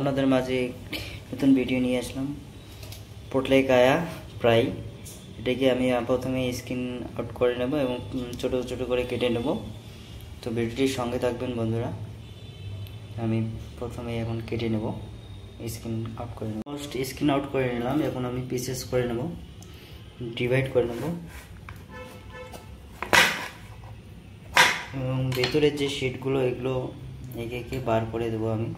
আপনাদের মাঝে নতুন ভিডিও নিয়ে আসলাম পোটলেকায়া ফ্রাই। এটাকে আমি প্রথমে স্কিন আউট করে নেব এবং ছোট ছোট করে কেটে নেব। তো ভিডিওটির সঙ্গে থাকবেন বন্ধুরা। আমি প্রথমে এখন কেটে নেব, স্কিন আউট করে নেব। ফার্স্ট স্কিন আউট করে নিলাম, এখন আমি পিসেস করে নেব, ডিভাইড করে নেব এবং ভেতরের যে শিটগুলো এগুলো একে একে বার করে দেবো আমি,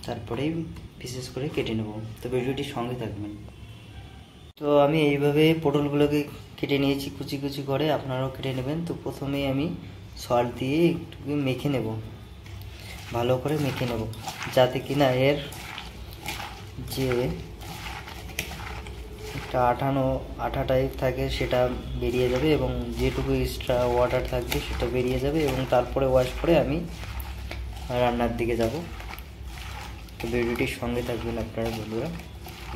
তারপরেই পিসেস করে কেটে নেব। তো ভিডিওটির সঙ্গে থাকবেন। তো আমি এইভাবে পটলগুলোকে কেটে নিয়েছি কুচি কুচি করে, আপনারাও কেটে নেবেন। তো প্রথমেই আমি সল্ট দিয়ে একটু মেখে নেব, ভালো করে মেখে নেব, যাতে কিনা এর যে একটা আঠা টাইপ থাকে সেটা বেরিয়ে যাবে এবং যেটুকু এক্সট্রা ওয়াটার থাকবে সেটা বেরিয়ে যাবে এবং তারপরে ওয়াশ করে আমি রান্নার দিকে যাব। তো ভিডিওটির সঙ্গে থাকবেন আপনারা বন্ধুরা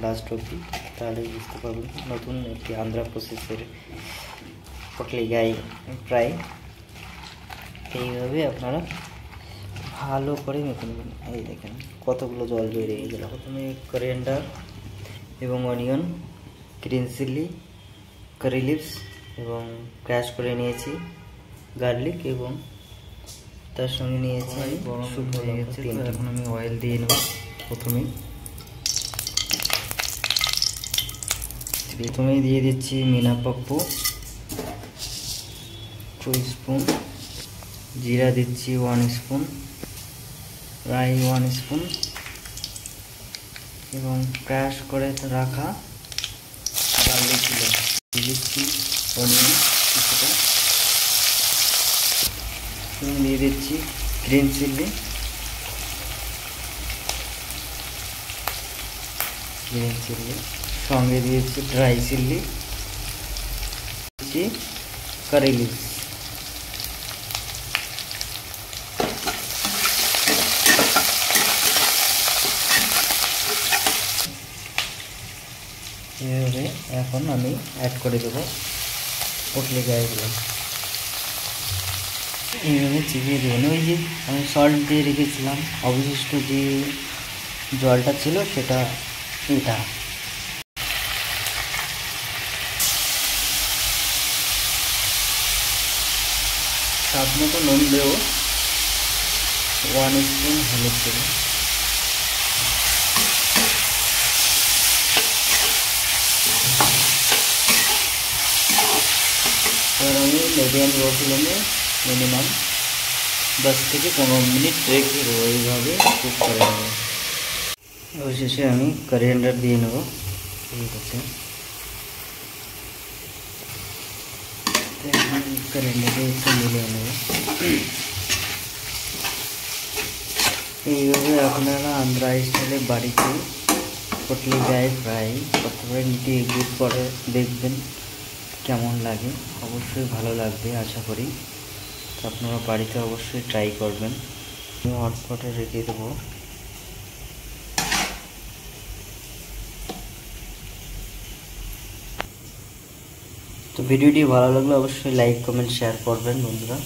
লাস্ট অবধি, তাহলে বুঝতে পারবেন নতুন একটি আন্ধ্রা প্রসেসের পোটলেকায়া ফ্রাই। এইভাবে আপনারা ভালো করে মেখে নেবেন। এই দেখেন কতগুলো জল বেরিয়ে গেল। প্রথমে করিয়েন্ডার এবং অনিয়ন, গ্রিন চিলি, কারি লিভস এবং ক্র্যাশ করে নিয়েছি গার্লিক এবং তার সঙ্গে নিয়েছি শুকনো লঙ্কা 3টি। এখন আমি অয়েল দিয়ে নেব। প্রথমেই দিয়ে দিচ্ছি মিনাপপ্পু 2 স্পুন, জিরা দিচ্ছি 1 স্পুন, রাই 1 স্পুন এবং ক্র্যাশ করে রাখা গার্লিক দিয়ে দিচ্ছি অনিয়ন কিছুটা এবং দিয়ে দিচ্ছি গ্রিন চিলি, সঙ্গে দিয়েছি ড্রাই চিলি, দিচ্ছি কারি লিভস। এভাবে এখন আমি অ্যাড করে দেবো পোটলেকায়াগুলো। এইভাবে চিবিয়ে দেবেন। ওই যে আমি সল্ট দিয়ে রেখেছিলাম, অবশিষ্ট যে জলটা ছিল সেটা এটা। স্বাদ মতো নুন দেব, 1 স্পুন হলুদ দেব। এবার আমি মিডিয়াম লো ফ্লেমে মিনিমাম 10 থেকে 15 মিনিট রেখে দেবো, এইভাবে কুক করে নেব। অবশেষে আমি করিয়েন্ডার দিয়ে নেব। করিয়েন্ডারে একটু মিলিয়ে নেব। এইভাবে আপনারা আন্ধ্রা স্টাইলে বাড়িতে পোটলেকায়া ফ্রাই করতে পারেন। এটি একদিন পরে দেখবেন কেমন লাগে, অবশ্যই ভালো লাগবে আশা করি। তো আপনারা বাড়িতে অবশ্যই ট্রাই করবেন। আমি হটপটে রেখে দেবো। তো ভিডিওটি ভালো লাগলে অবশ্যই লাইক কমেন্ট শেয়ার করবেন বন্ধুরা।